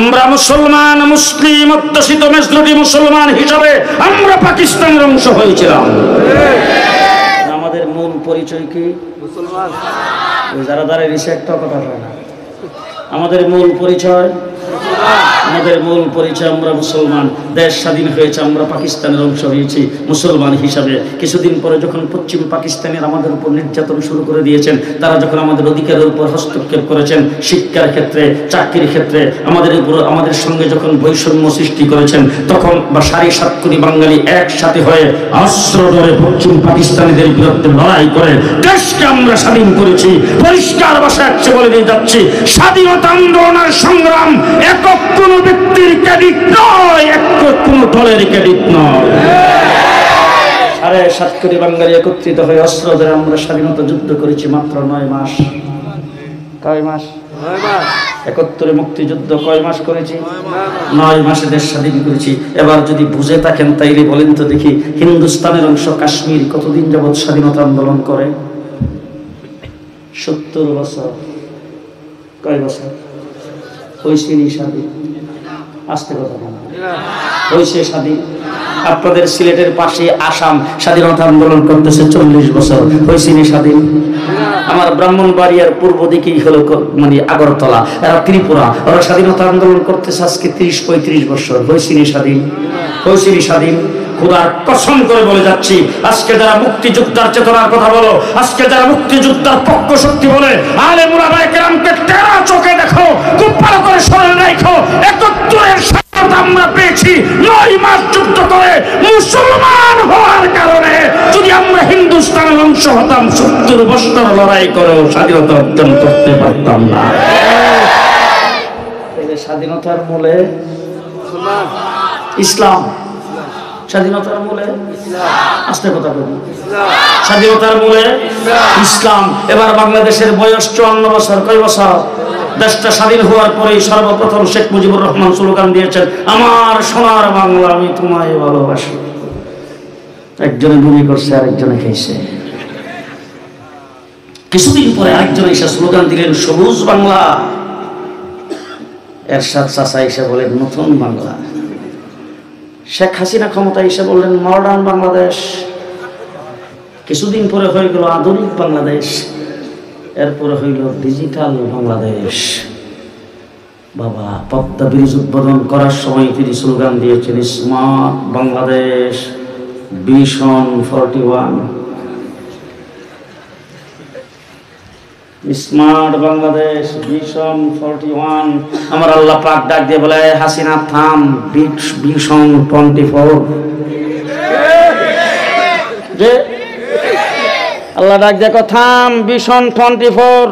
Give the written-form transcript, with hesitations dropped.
আমরা মুসলমান, মুসলিম অধ্যুষিত মেজরিটি মুসলমান হিসাবে আমরা পাকিস্তানের অংশ হয়েছিলাম। আমাদের মূল পরিচয় কি? মুসলমান। যারা দ্বারা রিসে একটা কথা হয় না, আমাদের মূল পরিচয়, আমাদের মূল পরিচয় আমরা মুসলমান। দেশ স্বাধীন হয়েছে, আমরা পাকিস্তানের অংশ হয়েছি মুসলমান হিসাবে। কিছুদিন পরে যখন পশ্চিম পাকিস্তানের আমাদের উপর নির্যাতন শুরু করে দিয়েছেন, তারা যখন আমাদের অধিকারের উপর হস্তক্ষেপ করেছেন, শিক্ষার ক্ষেত্রে, চাকরির ক্ষেত্রে আমাদের উপর, আমাদের সঙ্গে যখন বৈষম্য সৃষ্টি করেছেন, তখন বা 7.5 কোটি বাঙালি একসাথে হয়ে অস্ত্র ধরে পশ্চিম পাকিস্তানিদের বিরুদ্ধে লড়াই করে দেশকে আমরা স্বাধীন করেছি। পরিষ্কার ভাষায় বলে দিয়ে যাচ্ছি, স্বাধীনতা আন্দোলনের সংগ্রাম একক কোন ব্যক্তির ক্রেডিট নয়, একক কোন দলের ক্রেডিট নয়। 7.5 কোটি বাঙালি একত্রিত হয়ে অস্ত্র ধরে আমরা স্বাধীনতা যুদ্ধ করেছি মাত্র 9 মাস। কয় মাস? 9 মাস। 71 মুক্তিযুদ্ধ কয় মাস করেছি? 9 মাসে দেশ স্বাধীন করেছি। এবার যদি বুঝে থাকেন তাইলে বলেন তো দেখি, হিন্দুস্তানের অংশ কাশ্মীর কতদিন যাবৎ স্বাধীনতা আন্দোলন করে? 70 বছর। কয় বছর হয়েছে স্বাধীন? আসতে কথা বলেন, হয়েছে স্বাধীন? আপনাদের সিলেটের পাশে আসাম স্বাধীনতা আন্দোলন করতেছে 40 বছর, হয়েছে স্বাধীন? আমার ব্রাহ্মণবাড়িয়ার পূর্ব দিকেই হলো মানে আগরতলা, এরা ত্রিপুরা, ওরা স্বাধীনতা আন্দোলন করতেছে আজকে 30-35 বছর, হয়েছে স্বাধীন? হয়েছে স্বাধীন? খোদার কসম করে বলে যাচ্ছি, আজকে যারা মুক্তিযোদ্ধার চেতনার কথা বলো, আজকে যারা মুক্তিযোদ্ধার পক্ষ শক্তি বলে, আলেম উলামায়ে কেরামকে টেরা চোখে দেখো, খুব ভালো করে স্মরণ রাখো, 71-এর স্বাধীনতা আমরা পেয়েছি 9 মাস যুদ্ধ করে। মুসলমান হওয়ার কারণে যদি আমরা হিন্দুস্তানের অংশ হতাম, 70 বছর লড়াই করেও স্বাধীনতা অর্জন করতে পারতাম না। স্বাধীনতার মূলে ইসলাম, স্বাধীনতার মূলে আস্তে কথা বলি, স্বাধীনতার মূলে ইসলাম। এবার বাংলাদেশের বয়স 54 বছর। কয় বছর? দেশটা স্বাধীন হওয়ার পরেই সর্বপ্রথম শেখ মুজিবুর রহমান স্লোগান দিয়েছেন, আমার সোনার বাংলা আমি তোমায় ভালোবাসি। একজনে গুলি করছে, আরেকজনে খেয়েছে। কিছুদিন পরে আরেকজন এসে স্লোগান দিলেন, সবুজ বাংলা। এরশাদ চাচা এসে বলেন, নতুন বাংলা। শেখ হাসিনা ক্ষমতা এসে বললেন, মডার্ন বাংলাদেশ। কিছুদিন পরে হয়ে গেল আধুনিক বাংলাদেশ, এরপরে হইল ডিজিটাল বাংলাদেশ। বাবা, পদ্মা ব্রিজ উদ্বোধন করার সময় তিনি স্লোগান দিয়েছেন, smart Bangladesh vision 41। Smart Bangladesh vision 41। আমার আল্লাহ পাক ডাক দিয়ে বলে, হাসিনা থাম, ভিশন 24। যে আল্লাহ ডাক দেখো, থাম, ভিশন 24।